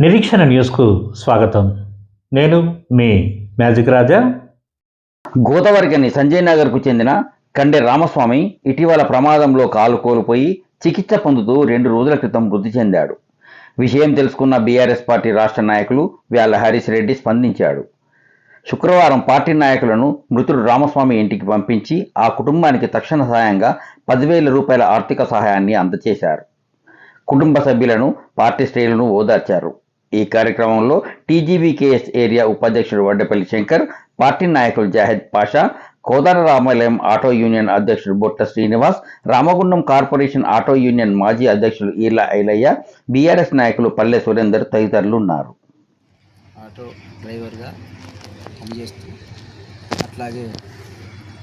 నిరీక్షణ న్యూస్కు స్వాగతం. నేను మీ మ్యాజిక్ రాజా. గోదావరికని సంజయ్ నగర్కు చెందిన కండె రామస్వామి ఇటీవల ప్రమాదంలో కాలు కోల్పోయి చికిత్స పొందుతూ 2 రోజుల క్రితం మృతి చెందాడు. విషయం తెలుసుకున్న బీఆర్ఎస్ పార్టీ రాష్ట్ర నాయకులు వ్యాల హరీష్ రెడ్డి స్పందించాడు. శుక్రవారం పార్టీ నాయకులను మృతుడు రామస్వామి ఇంటికి పంపించి ఆ కుటుంబానికి తక్షణ సహాయంగా 10,000 రూపాయల ఆర్థిక సహాయాన్ని అందజేశారు. కుటుంబ సభ్యులను, పార్టీ శ్రేణులను ఓదార్చారు. ఈ కార్యక్రమంలో టీజీవీకేఎస్ ఏరియా ఉపాధ్యక్షుడు వడ్డపల్లి శంకర్, పార్టీ నాయకులు జాహెద్ పాషా, కోదండరామాలయం ఆటో యూనియన్ అధ్యక్షుడు Botta Srinivas, Ramagundam corporation auto union మాజీ అధ్యక్షులు ఈర్ల ఐలయ్య, బీఆర్ఎస్ నాయకులు పల్లె సురేందర్ తదితరులు ఉన్నారు. ఆటో డ్రైవర్గా పనిచేస్తూ అట్లాగే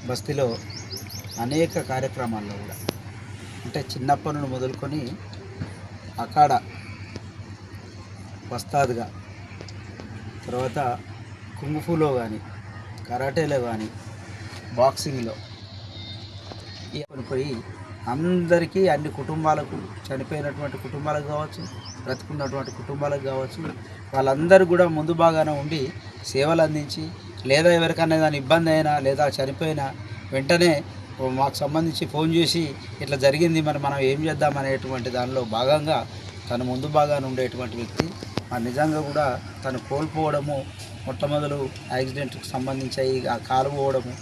బస్తీలో అనేక కార్యక్రమాల్లో కూడా అంటే చిన్నప్పటి నుండి మొదలుకొని అక్కడ వస్తాదుగా, తర్వాత కుంగుఫులో కానీ, కరాటేలో కానీ, బాక్సింగ్లో పోయి అందరికీ, అన్ని కుటుంబాలకు, చనిపోయినటువంటి కుటుంబాలకు కావచ్చు, బ్రతుకున్నటువంటి కుటుంబాలకు కావచ్చు, వాళ్ళందరూ కూడా ముందు బాగానే ఉండి సేవలు అందించి, లేదా ఎవరికైనా ఏదైనా ఇబ్బంది అయినా లేదా చనిపోయినా వెంటనే మాకు సంబంధించి ఫోన్ చేసి ఇట్లా జరిగింది, మనం ఏం చేద్దాం అనేటువంటి దానిలో భాగంగా తను ముందు బాగానే ఉండేటువంటి వ్యక్తి. నిజంగా కూడా తను కోల్పోవడము, మొట్టమొదలు యాక్సిడెంట్కి సంబంధించి ఆ కాలు పోవడము,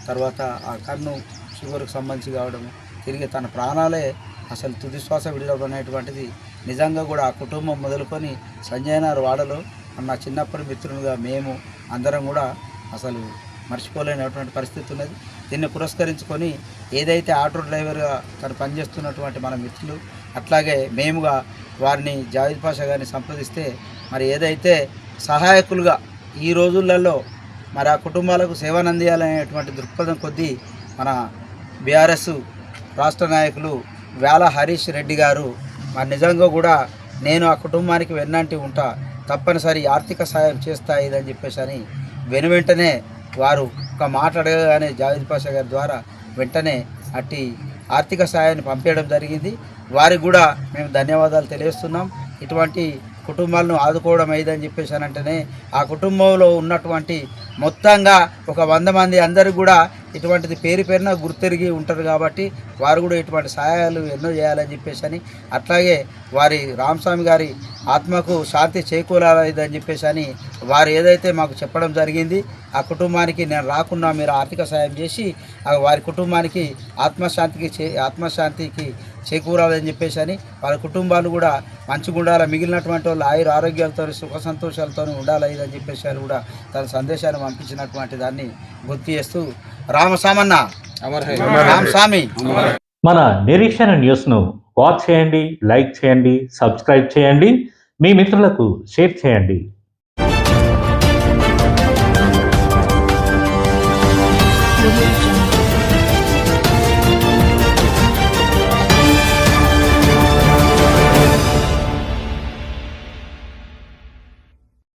తర్వాత ఆ కన్ను షుగర్కి సంబంధించి కావడము, తిరిగి తన ప్రాణాలే అసలు తుది శ్వాస విడవడం అనేటువంటిది నిజంగా కూడా ఆ కుటుంబం మొదలుకొని సంజయ్ నగర్ వాడలో నా చిన్నప్పటి మిత్రులుగా మేము అందరం కూడా అసలు మర్చిపోలేనటువంటి పరిస్థితి ఉన్నది. దీన్ని పురస్కరించుకొని ఏదైతే ఆటో డ్రైవర్గా తను పనిచేస్తున్నటువంటి మన మిత్రులు, అట్లాగే మేముగా వారిని జావేద్ పాషా గారిని సంప్రదిస్తే మరి ఏదైతే సహాయకులుగా ఈ రోజులలో మరి ఆ కుటుంబాలకు సేవను అందియాలనేటువంటి దృక్పథం కొద్దీ మన బీఆర్ఎస్ రాష్ట్ర నాయకులు వ్యాల హరీష్ రెడ్డి గారు మరి నిజంగా కూడా నేను ఆ కుటుంబానికి వెన్నంటి ఉంటా, తప్పనిసరి ఆర్థిక సహాయం చేస్తా ఇదని చెప్పేసి అని వెనువెంటనే వారు ఒక మాట అడగగానే జావేద్ పాషా గారి ద్వారా వెంటనే అట్టి ఆర్థిక సహాయాన్ని పంపించడం జరిగింది. వారికి కూడా మేము ధన్యవాదాలు తెలియజేస్తున్నాం. ఇటువంటి కుటుంబాలను ఆదుకోవడం అయిందని చెప్పేసి అంటేనే ఆ కుటుంబంలో ఉన్నటువంటి మొత్తంగా ఒక 100 మంది అందరికీ కూడా ఇటువంటిది పేరున గుర్తెరిగి ఉంటారు కాబట్టి వారు కూడా ఇటువంటి సహాయాలు ఎన్నో చేయాలని చెప్పేసి అని, అట్లాగే వారి రామస్వామి గారి ఆత్మకు శాంతి చేకూరాలని చెప్పేసి అని వారు ఏదైతే మాకు చెప్పడం జరిగింది, ఆ కుటుంబానికి నేను రాకుండా మీరు ఆర్థిక సాయం చేసి వారి కుటుంబానికి ఆత్మశాంతికి చేకూరాలని చెప్పేసి అని, వాళ్ళ కుటుంబాలు కూడా మంచిగా ఉండాలి, మిగిలినటువంటి వాళ్ళు ఆయుర ఆరోగ్యాలతో సుఖ సంతోషాలతో ఉండాలి అని చెప్పేసి అని కూడా తన సందేశాన్ని పంపించినటువంటి దాన్ని గుర్తు చేస్తూ రామస్వామన్న రామస్వామి. మన నిరీక్షణ న్యూస్ను వాచ్ చేయండి, లైక్ చేయండి, సబ్స్క్రైబ్ చేయండి, మీ మిత్రులకు షేర్ చేయండి.